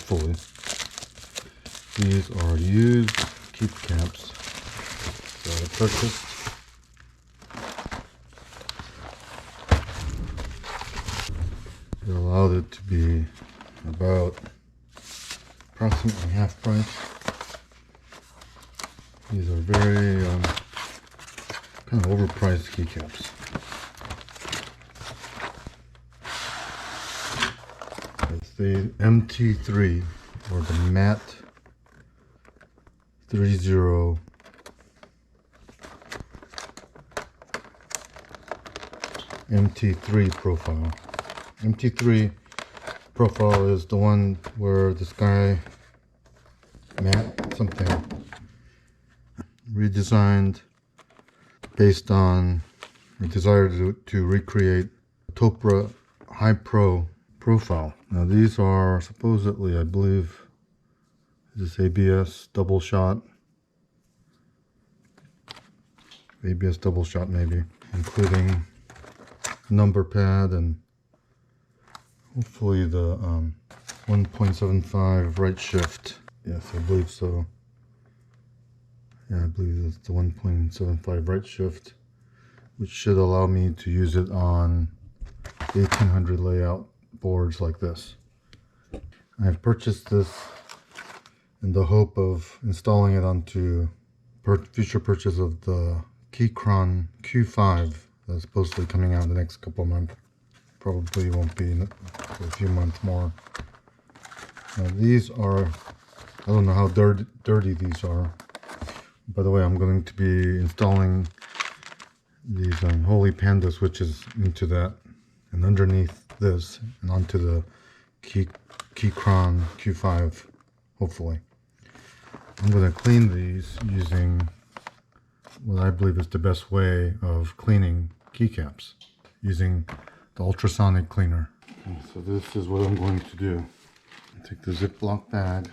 hopefully. These are used Keycaps that I purchased. It allowed it to be about approximately half price. These are very kind of overpriced keycaps. It's the MT3 or the matte 30 MT3 profile. MT3 profile is the one where this guy, Matt something, redesigned based on a desire to recreate Topre Hi-Pro profile. Now these are supposedly, I believe, this ABS double shot maybe, including number pad and hopefully the 1.75 right shift. Yes, I believe so. Yeah, I believe it's the 1.75 right shift, which should allow me to use it on 1800 layout boards like this. I have purchased this in the hope of installing it onto future purchase of the Keychron Q5 that's supposedly coming out in the next couple of months. Probably won't be for a few months more. Now these are, I don't know how dirty these are. By the way, I'm going to be installing these Holy Panda switches into that and underneath this and onto the Keychron Q5, hopefully. I'm going to clean these using what I believe is the best way of cleaning keycaps, using the UltraSonic Cleaner. Okay, so this is what I'm going to do. Take the Ziploc bag.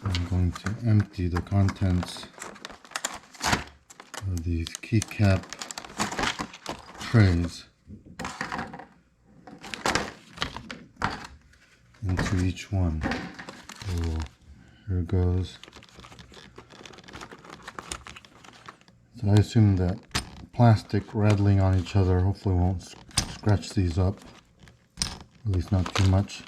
I'm going to empty the contents of these keycap trays into each one. So here goes. So I assume that plastic rattling on each other hopefully won't scratch these up, at least not too much.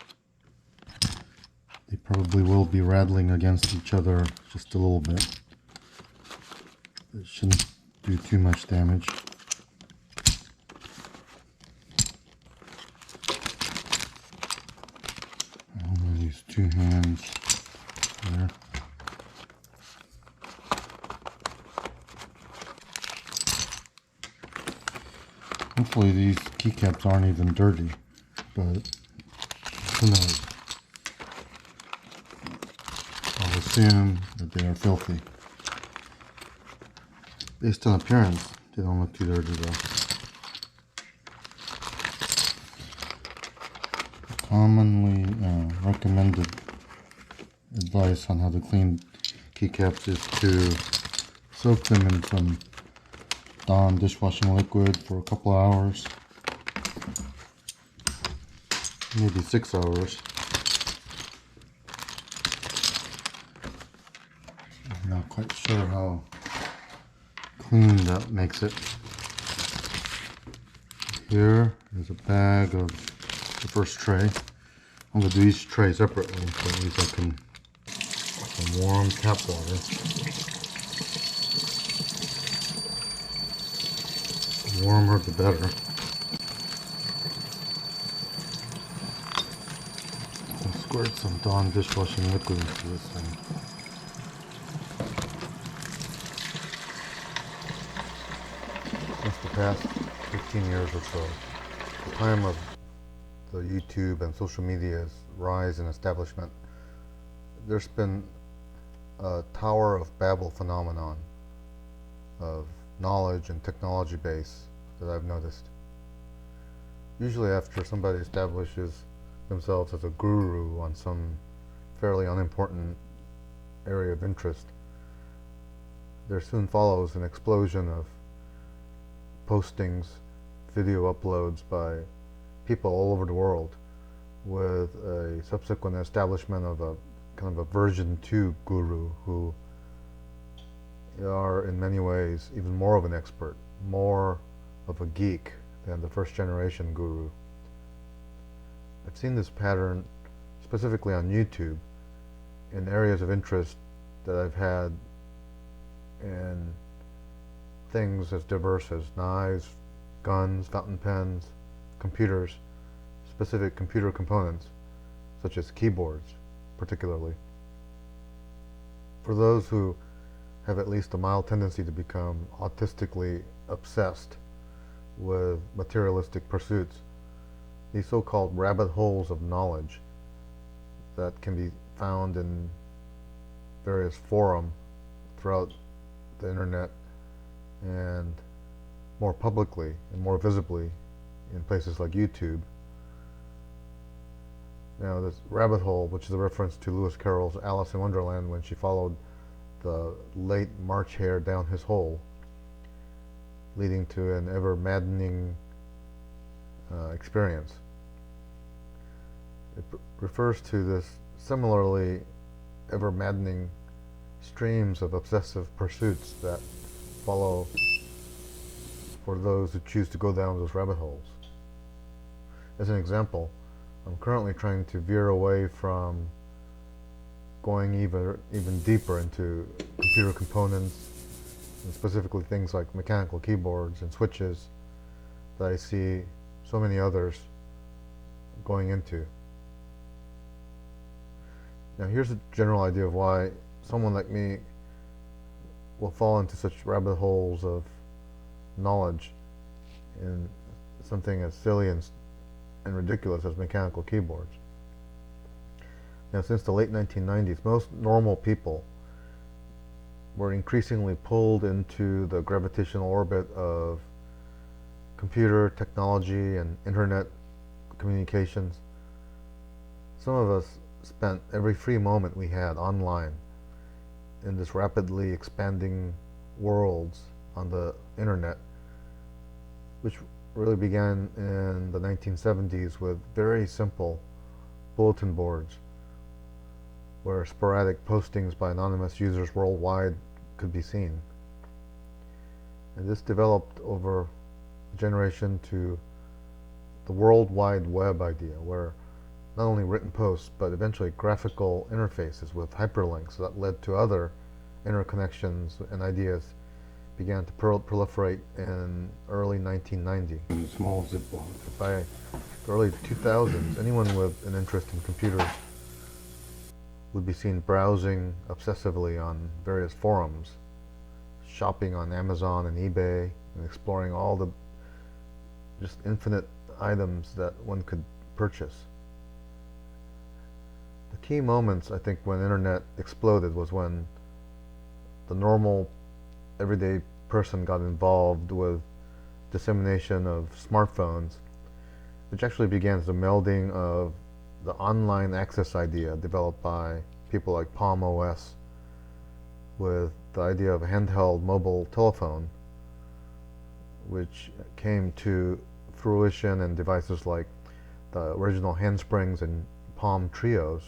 They probably will be rattling against each other just a little bit. It shouldn't do too much damage. I'll use two hands there. Hopefully these keycaps aren't even dirty, but who knows? I'll assume that they are filthy. Based on appearance, they don't look too dirty though. Commonly recommended advice on how to clean keycaps is to soak them in some Dawn dishwashing liquid for a couple of hours, maybe 6 hours. I'm not quite sure how clean that makes it. Here is a bag of the first tray. I'm going to do each tray separately so at least I can some warm tap water. The warmer the better. I'll squirt some Dawn dishwashing liquid into this thing. Since the past 15 years or so, the time of the YouTube and social media's rise and establishment, there's been a Tower of Babel phenomenon of knowledge and technology base that I've noticed. Usually after somebody establishes themselves as a guru on some fairly unimportant area of interest, there soon follows an explosion of postings, video uploads by people all over the world, with a subsequent establishment of a kind of a version 2 guru who are in many ways even more of an expert, more of a geek than the first generation guru. I've seen this pattern specifically on YouTube in areas of interest that I've had in things as diverse as knives, guns, fountain pens, computers, specific computer components, such as keyboards, particularly. For those who have at least a mild tendency to become autistically obsessed with materialistic pursuits, these so-called rabbit holes of knowledge that can be found in various forums throughout the internet, and more publicly and more visibly in places like YouTube. Now, this rabbit hole, which is a reference to Lewis Carroll's Alice in Wonderland when she followed the late March hare down his hole, leading to an ever maddening experience. It refers to this similarly ever maddening streams of obsessive pursuits that follow for those who choose to go down those rabbit holes. As an example, I'm currently trying to veer away from going even deeper into computer components, and specifically things like mechanical keyboards and switches that I see so many others going into. Now, here's a general idea of why someone like me will fall into such rabbit holes of knowledge in something as silly and ridiculous as mechanical keyboards. Now, since the late 1990s, most normal people were increasingly pulled into the gravitational orbit of computer technology and internet communications. Some of us spent every free moment we had online in this rapidly expanding worlds on the internet, which really began in the 1970s with very simple bulletin boards where sporadic postings by anonymous users worldwide could be seen. And this developed over a generation to the World Wide Web idea, where not only written posts, but eventually graphical interfaces with hyperlinks that led to other interconnections and ideas began to proliferate in early 1990. In small Ziploc. By the early 2000s, anyone with an interest in computers would be seen browsing obsessively on various forums, shopping on Amazon and eBay, and exploring all the just infinite items that one could purchase. The key moments, I think, when internet exploded was when the normal everyday person got involved with dissemination of smartphones, which actually began as a melding of the online access idea developed by people like Palm OS with the idea of a handheld mobile telephone, which came to fruition in devices like the original handsprings and Palm Trios,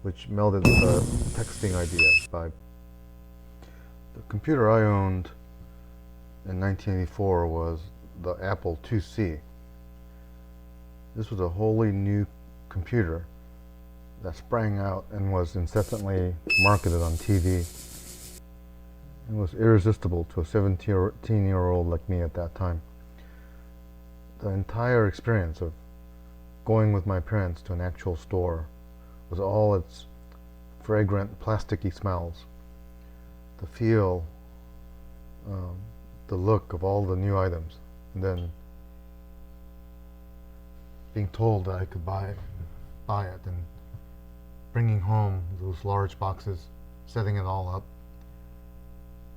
which melded with the texting idea. By the computer I owned in 1984 was the Apple IIc. This was a wholly new computer that sprang out and was incessantly marketed on TV. It was irresistible to a 17-year-old like me at that time. The entire experience of going with my parents to an actual store was all its fragrant, plasticky smells, the feel, the look of all the new items, and then being told that I could buy it, and bringing home those large boxes, setting it all up.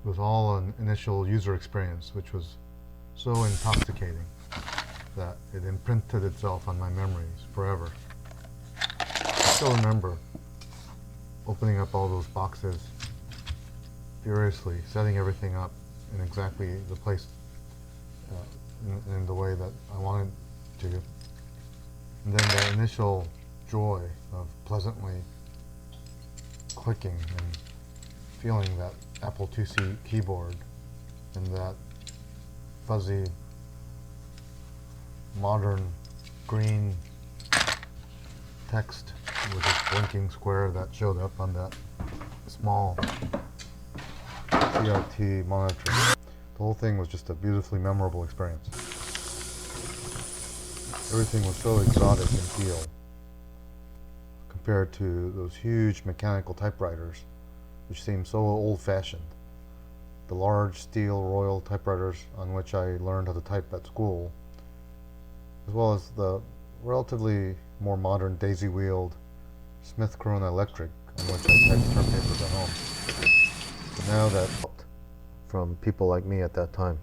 It was all an initial user experience, which was so intoxicating that it imprinted itself on my memories forever. I still remember opening up all those boxes furiously, setting everything up in exactly the place, in the way that I wanted to. And then that initial joy of pleasantly clicking and feeling that Apple IIc keyboard and that fuzzy, modern green text with its blinking square that showed up on that small CRT monitor. The whole thing was just a beautifully memorable experience. Everything was so exotic in feel compared to those huge mechanical typewriters, which seemed so old-fashioned. The large steel Royal typewriters on which I learned how to type at school, as well as the relatively more modern daisy-wheeled Smith Corona Electric on which I typed term papers at home. But now that from people like me at that time.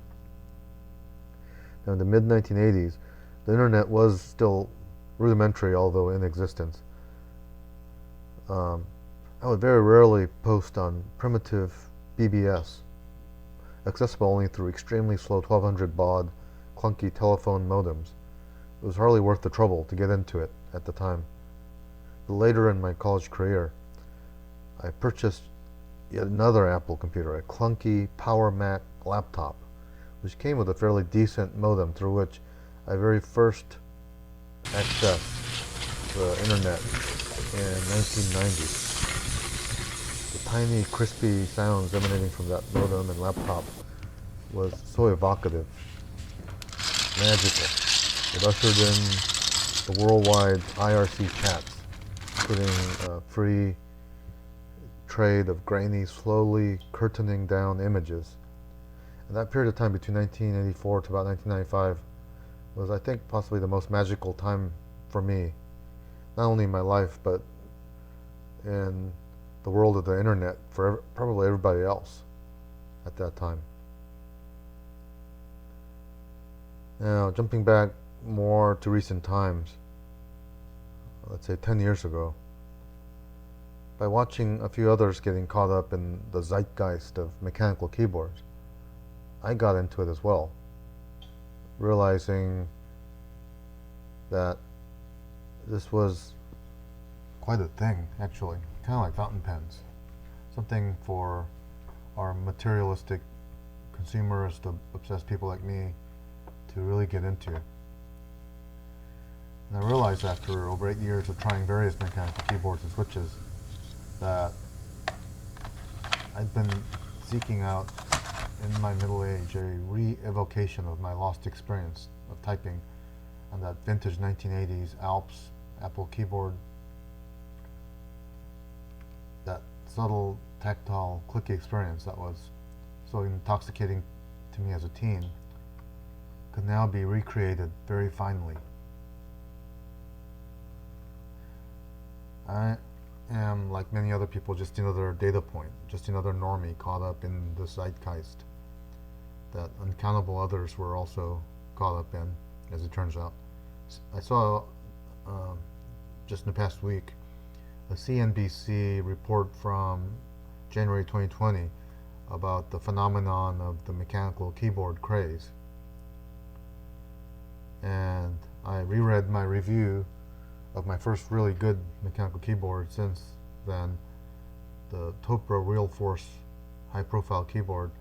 Now in the mid-1980s, the internet was still rudimentary, although in existence. I would very rarely post on primitive BBS, accessible only through extremely slow 1200 baud clunky telephone modems. It was hardly worth the trouble to get into it at the time. But later in my college career, I purchased yet another Apple computer, a clunky Power Mac laptop, which came with a fairly decent modem through which I very first accessed the internet in 1990. The tiny, crispy sounds emanating from that modem and laptop was so evocative, magical. It ushered in the worldwide IRC chats, including a free trade of grainy, slowly curtaining down images. And that period of time between 1984 to about 1995 was, I think, possibly the most magical time for me, not only in my life, but in the world of the internet for probably everybody else at that time. Now, jumping back more to recent times, let's say 10 years ago, by watching a few others getting caught up in the zeitgeist of mechanical keyboards, I got into it as well, realizing that this was quite a thing, actually, kind of like fountain pens, something for our materialistic, consumerist, obsessed people like me to really get into. And I realized after over 8 years of trying various mechanical keyboards and switches that I'd been seeking out in my middle age a re-evocation of my lost experience of typing on that vintage 1980s Alps Apple keyboard. That subtle, tactile, clicky experience that was so intoxicating to me as a teen could now be recreated very finely. I am, like many other people, just another data point, just another normie caught up in the zeitgeist that uncountable others were also caught up in, as it turns out. I saw just in the past week a CNBC report from January 2020 about the phenomenon of the mechanical keyboard craze. And I reread my review of my first really good mechanical keyboard since then, the Topre RealForce high-profile keyboard,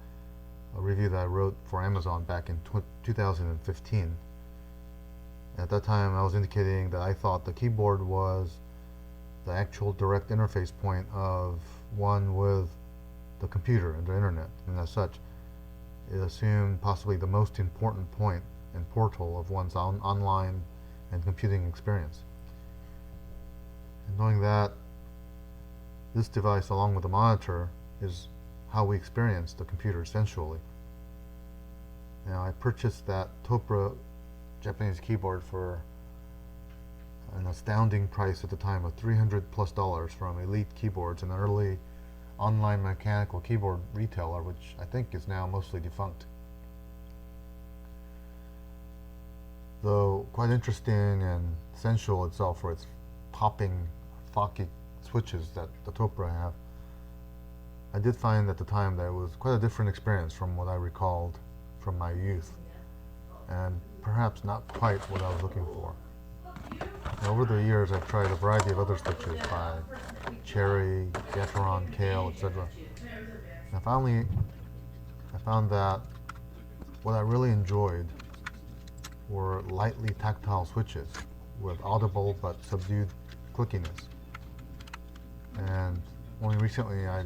a review that I wrote for Amazon back in 2015. At that time, I was indicating that I thought the keyboard was the actual direct interface point of one with the computer and the internet, and as such, it assumed possibly the most important point and portal of one's online and computing experience. And knowing that this device, along with the monitor, is how we experience the computer sensually. Now, I purchased that Topre Japanese keyboard for an astounding price at the time of $300+ from Elite Keyboards, an early online mechanical keyboard retailer, which I think is now mostly defunct. Though quite interesting and sensual itself for its popping, photekq switches that the Topre have, I did find at the time that it was quite a different experience from what I recalled from my youth. and perhaps not quite what I was looking for. And over the years, I've tried a variety of other switches by cherry, gateron, kale, etc. And I found that what I really enjoyed were lightly tactile switches with audible but subdued clickiness. And only recently I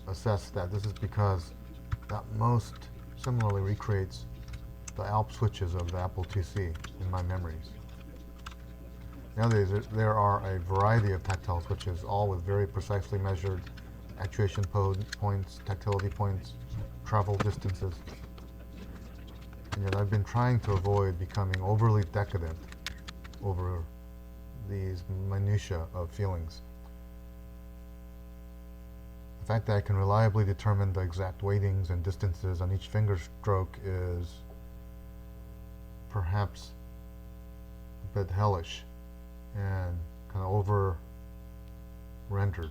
assessed that this is because that most similarly recreates the ALP switches of the Apple IIc in my memories. Nowadays there are a variety of tactile switches, all with very precisely measured actuation points, tactility points, travel distances. And yet I've been trying to avoid becoming overly decadent over these minutiae of feelings. The fact that I can reliably determine the exact weightings and distances on each finger stroke is perhaps a bit hellish and kind of over-rendered.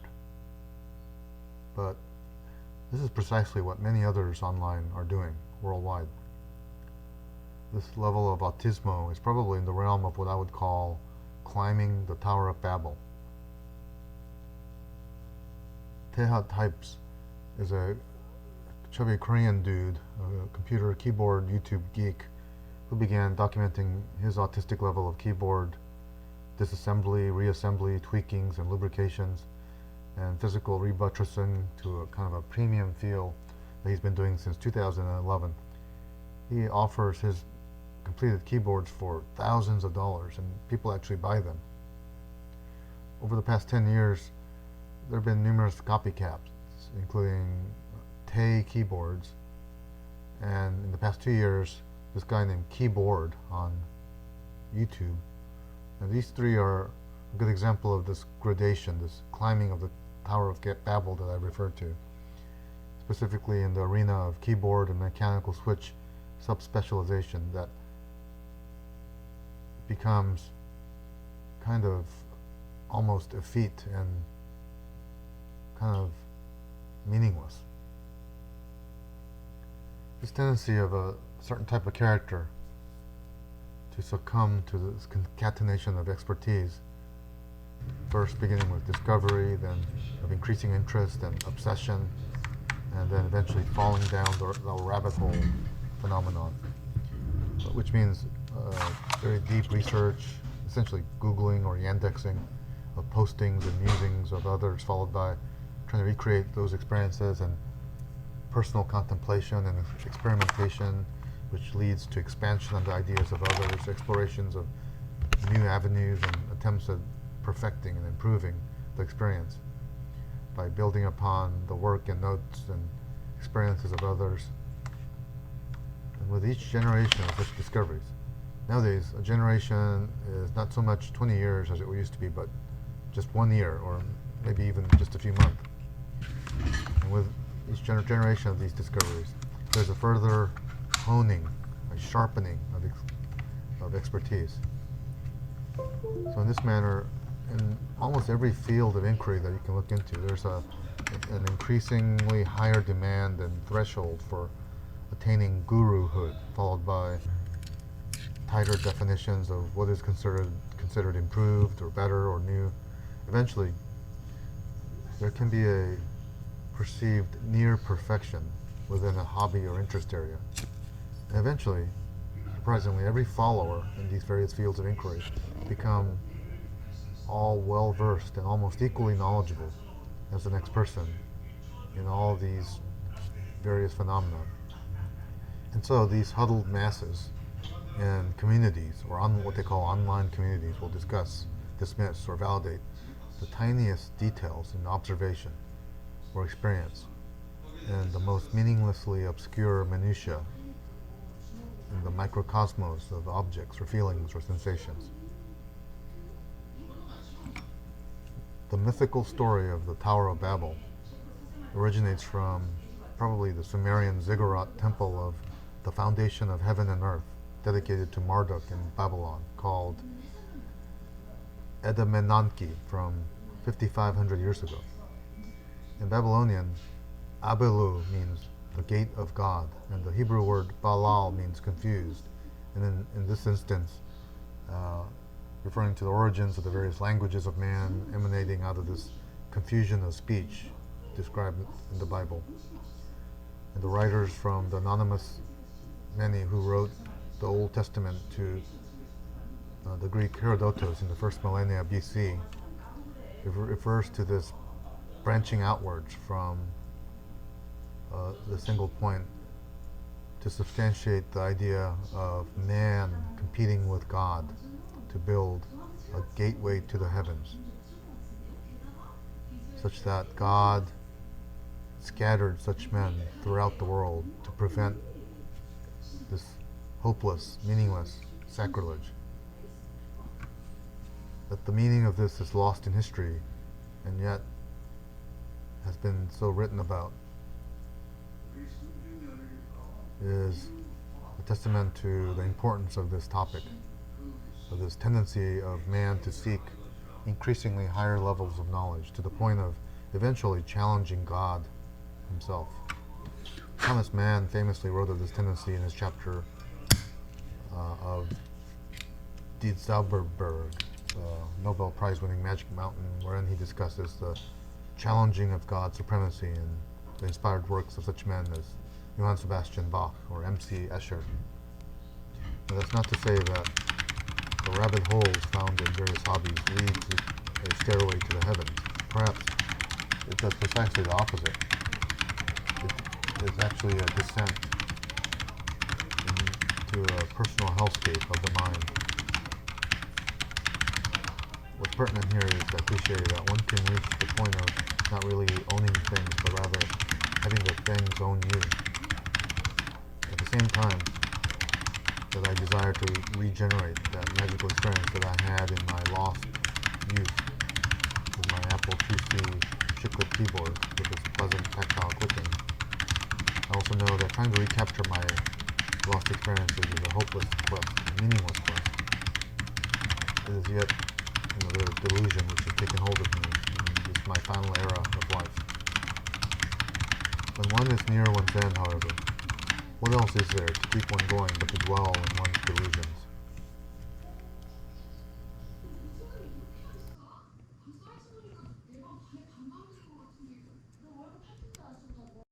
But this is precisely what many others online are doing worldwide. This level of autismo is probably in the realm of what I would call climbing the Tower of Babel. Teha Types is a chubby Korean dude, a computer keyboard YouTube geek, who began documenting his autistic level of keyboard disassembly, reassembly, tweakings, and lubrications, and physical rebuttressing to a kind of a premium feel that he's been doing since 2011. He offers his completed keyboards for thousands of dollars, and people actually buy them. Over the past 10 years, there have been numerous copycats, including Tay keyboards, and in the past 2 years, this guy named Keyboard on YouTube. And these three are a good example of this gradation, this climbing of the Tower of Babel that I referred to, specifically in the arena of keyboard and mechanical switch subspecialization that becomes kind of almost effete and kind of meaningless. This tendency of a certain type of character to succumb to this concatenation of expertise, first beginning with discovery, then of increasing interest and obsession, and then eventually falling down the rabbit hole phenomenon, which means very deep research, essentially Googling or Yandexing of postings and musings of others, followed by trying to recreate those experiences, and personal contemplation and experimentation, which leads to expansion of the ideas of others, explorations of new avenues, and attempts at perfecting and improving the experience by building upon the work and notes and experiences of others. And with each generation of such discoveries, nowadays a generation is not so much 20 years as it used to be, but just 1 year, or maybe even just a few months. And with each generation of these discoveries, there's a further honing, a sharpening of expertise. So in this manner, in almost every field of inquiry that you can look into, there's an increasingly higher demand and threshold for attaining guruhood, followed by tighter definitions of what is considered improved or better or new. Eventually, there can be a perceived near perfection within a hobby or interest area. And eventually, surprisingly, every follower in these various fields of inquiry become all well-versed and almost equally knowledgeable as the next person in all these various phenomena. And so these huddled masses and communities, or what they call online communities, will discuss, dismiss, or validate the tiniest details in observation or experience, and the most meaninglessly obscure minutiae in the microcosmos of objects or feelings or sensations. The mythical story of the Tower of Babel originates from probably the Sumerian ziggurat temple of the foundation of heaven and earth, dedicated to Marduk in Babylon, called Edemenanki, from 5,500 years ago. In Babylonian, Abelu means the gate of God, and the Hebrew word Balal means confused, And in this instance, referring to the origins of the various languages of man emanating out of this confusion of speech described in the Bible. And the writers from the anonymous many who wrote the Old Testament to the Greek Herodotus in the first millennia BC, it refers to this branching outwards from the single point to substantiate the idea of man competing with God to build a gateway to the heavens, such that God scattered such men throughout the world to prevent this hopeless, meaningless sacrilege. That the meaning of this is lost in history and yet has been so written about is a testament to the importance of this topic, of this tendency of man to seek increasingly higher levels of knowledge to the point of eventually challenging God himself. Thomas Mann famously wrote of this tendency in his chapter of Die Zauberberg, Nobel Prize-winning Magic Mountain, wherein he discusses the challenging of God's supremacy in the inspired works of such men as Johann Sebastian Bach or M.C. Escher. Now, that's not to say that the rabbit holes found in various hobbies lead to a stairway to the heavens. Perhaps it does precisely the opposite. It is actually a descent into a personal hellscape of the mind. What's pertinent here is that cliche that one can reach the point of not really owning things, but rather having the things own you. At the same time that I desire to regenerate that magical experience that I had in my lost youth with my Apple IIc chiclet keyboard with its pleasant tactile clicking, I also know that trying to recapture my lost experiences is a hopeless quest, a meaningless quest. It is yet the delusion which has taken hold of me in this my final era of life. When one is near one's end, however, what else is there to keep one going but to dwell in